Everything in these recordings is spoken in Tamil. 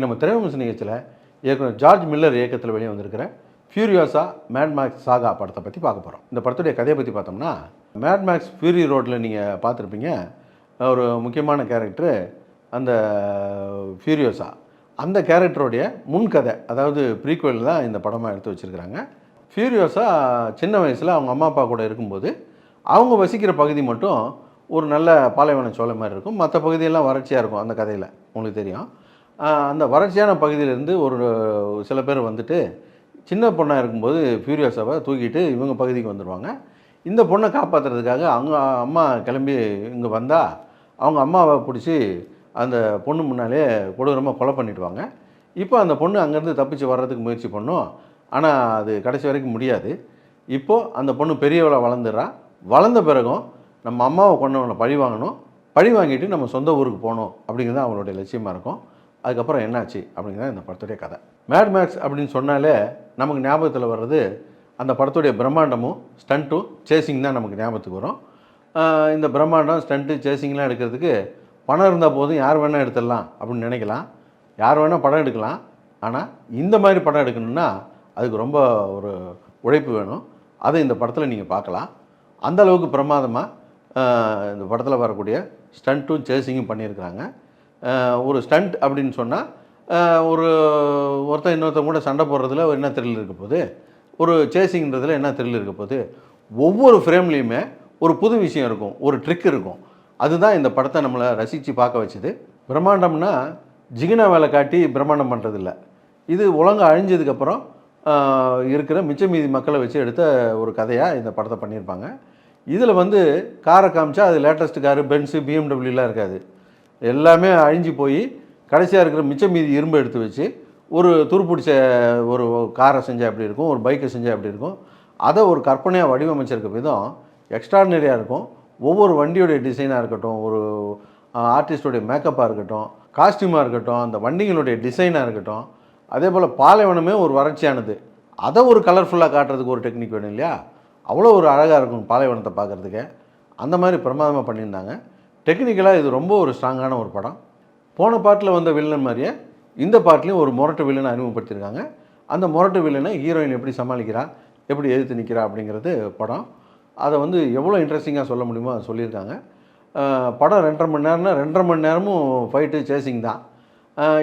நம்ம திரைவிமர்சன நிகழ்ச்சியில் இயக்குனர் ஜார்ஜ் மில்லர் இயக்கத்தில் வெளியே வந்திருக்கிற ஃபியூரியோசா மேட் மேக்ஸ் சாகா படத்தை பற்றி பார்க்க போகிறோம். இந்த படத்துடைய கதையை பற்றி பார்த்தோம்னா, மேட் மேக்ஸ் ஃபியூரி ரோட்டில் நீங்கள் பார்த்துருப்பீங்க. ஒரு முக்கியமான கேரக்டரு அந்த ஃபியூரியோசா. அந்த கேரக்டருடைய முன்கதை, அதாவது ப்ரீக்வல் தான் இந்த படமாக எடுத்து வச்சுருக்கிறாங்க. ஃபியூரியோசா சின்ன வயசில் அவங்க அம்மா அப்பா கூட இருக்கும்போது அவங்க வசிக்கிற பகுதி மட்டும் ஒரு நல்ல பாலைவன சோலை மாதிரி இருக்கும். மற்ற பகுதியெல்லாம் வறட்சியாக இருக்கும். அந்த கதையில் உங்களுக்கு தெரியும். அந்த வறட்சியான பகுதியிலேருந்து ஒரு சில பேர் வந்துட்டு சின்ன பொண்ணாக இருக்கும்போது ஃபியூரியோசாவை தூக்கிட்டு இவங்க பகுதிக்கு வந்துடுவாங்க. இந்த பொண்ணை காப்பாற்றுறதுக்காக அவங்க அம்மா கிளம்பி இங்கே வந்தால் அவங்க அம்மாவை பிடிச்சி அந்த பொண்ணு முன்னாலே கொடூரமாக கொலை பண்ணிவிடுவாங்க. இப்போ அந்த பொண்ணு அங்கேருந்து தப்பிச்சு வர்றதுக்கு முயற்சி பண்ணும். ஆனால் அது கடைசி வரைக்கும் முடியாது. இப்போது அந்த பொண்ணு பெரியவளை வளர்ந்துடுறா. வளர்ந்த பிறகும் நம்ம அம்மாவை கொண்டவனை பழி வாங்கணும், பழி வாங்கிட்டு நம்ம சொந்த ஊருக்கு போகணும் அப்படிங்கிறது அவங்களுடைய லட்சியமாக இருக்கும். அதுக்கப்புறம் என்னாச்சு அப்படிங்கிறது இந்த படத்துடைய கதை. மேட் மேக்ஸ் அப்படின்னு சொன்னாலே நமக்கு ஞாபகத்தில் வர்றது அந்த படத்துடைய பிரம்மாண்டமும் ஸ்டண்ட்டும் சேசிங் தான் நமக்கு ஞாபகத்துக்கு வரும். இந்த பிரம்மாண்டம் ஸ்டண்ட்டு சேசிங்லாம் எடுக்கிறதுக்கு பணம் இருந்தால் போதும், யார் வேணால் எடுத்துடலாம் அப்படின்னு நினைக்கலாம். யார் வேணால் படம் எடுக்கலாம். ஆனால் இந்த மாதிரி படம் எடுக்கணும்னா அதுக்கு ரொம்ப ஒரு உழைப்பு வேணும். அதை இந்த படத்தில் நீங்கள் பார்க்கலாம். அந்தளவுக்கு பிரமாதமாக இந்த படத்தில் வரக்கூடிய ஸ்டண்ட்டும் சேசிங்கும் பண்ணியிருக்கிறாங்க. ஒரு ஸ்டண்ட் அப்படின்னு சொன்னால் ஒருத்தன் இன்னொருத்தன் கூட சண்டை போடுறதுல என்ன த்ரில் இருக்க போகுது, ஒரு சேசிங்கிறதுல என்ன த்ரில் இருக்க போகுது. ஒவ்வொரு ஃப்ரேம்லேயுமே ஒரு புது விஷயம் இருக்கும், ஒரு ட்ரிக் இருக்கும். அதுதான் இந்த படத்தை நம்மளை ரசித்து பார்க்க வச்சுது. பிரம்மாண்டம்னா ஜிகினா வேலை காட்டி பிரம்மாண்டம் பண்ணுறதில்ல. இது உலகம் அழிஞ்சதுக்கப்புறம் இருக்கிற மிச்ச மீதி மக்களை வச்சு எடுத்த ஒரு கதையாக இந்த படத்தை பண்ணியிருப்பாங்க. இதில் வந்து காரை காமிச்சா அது லேட்டஸ்ட் காரு, பென்ஸு, பிஎம்டபிள்யூலாம் இருக்காது. எல்லாமே அழிஞ்சு போய் கடைசியாக இருக்கிற மிச்ச மீதி இரும்பு எடுத்து வச்சு ஒரு துருப்பிடிச்ச ஒரு காரை செஞ்சால் எப்படி இருக்கும், ஒரு பைக்கை செஞ்சால் எப்படி இருக்கும், அதை ஒரு கற்பனையாக வடிவமைச்சிருக்க விதம் எக்ஸ்ட்ராடினரியாக இருக்கும். ஒவ்வொரு வண்டியோடைய டிசைனாக இருக்கட்டும், ஒரு ஆர்டிஸ்டோடைய மேக்கப்பாக இருக்கட்டும், காஸ்டியூமாக இருக்கட்டும், அந்த வண்டிகளுடைய டிசைனாக இருக்கட்டும், அதே போல் பாலைவனமே ஒரு வறட்சியானது, அதை ஒரு கலர்ஃபுல்லாக காட்டுறதுக்கு ஒரு டெக்னிக் வேணும் இல்லையா. அவ்வளோ ஒரு அழகாக இருக்கும் பாலைவனத்தை பார்க்குறதுக்கு. அந்த மாதிரி பிரமாதமாக பண்ணியிருந்தாங்க. டெக்னிக்கலாக இது ரொம்ப ஒரு ஸ்ட்ராங்கான ஒரு படம். போன பாட்டில் வந்த வில்லன் மாதிரியே இந்த பாட்டிலையும் ஒரு முரட்டு வில்லனை அறிமுகப்படுத்தியிருக்காங்க. அந்த முரட்டு வில்லனை ஹீரோயின் எப்படி சமாளிக்கிறா, எப்படி எதிர்த்து நிற்கிறா அப்படிங்கிறது படம். அதை வந்து எவ்வளோ இன்ட்ரெஸ்டிங்காக சொல்ல முடியுமோ அதை சொல்லியிருக்காங்க. படம் 2.5 மணி நேரம்னா 2.5 மணி நேரமும் ஃபைட்டு சேசிங் தான்.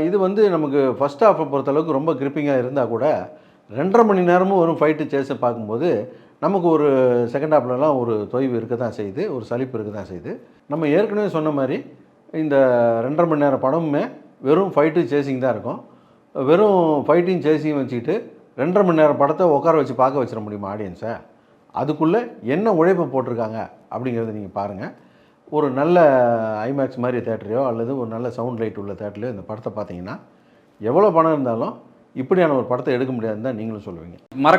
இது வந்து நமக்கு ஃபஸ்ட் ஹாஃபை பொறுத்தளவுக்கு ரொம்ப கிரிப்பிங்காக இருந்தால் கூட 2.5 மணி நேரமும் வரும் ஃபைட்டு சேஸை பார்க்கும்போது நமக்கு ஒரு செகண்ட் ஹாஃப்லலாம் ஒரு தொய்வு இருக்க தான் செய்யுது, ஒரு சலிப்பு இருக்க தான் செய்யுது. நம்ம ஏற்கனவே சொன்ன மாதிரி இந்த 2.5 மணி நேரம் படமுமே வெறும் ஃபைட்டு சேசிங் தான் இருக்கும். வெறும் ஃபைட்டிங் சேசிங் வச்சுக்கிட்டு 2.5 மணி நேரம் படத்தை உட்கார வச்சு பார்க்க வச்சிட முடியுமா ஆடியன்ஸை? அதுக்குள்ளே என்ன உழைப்பு போட்டிருக்காங்க அப்படிங்கிறத நீங்கள் பாருங்கள். ஒரு நல்ல ஐமேக்ஸ் மாதிரி தேட்டரையோ அல்லது ஒரு நல்ல சவுண்ட் லைட் உள்ள தேட்டரையோ இந்த படத்தை பார்த்தீங்கன்னா எவ்வளோ பணம் இருந்தாலும் இப்படியான ஒரு படத்தை எடுக்க முடியாதுன்னு தான் நீங்களும் சொல்லுவீங்க.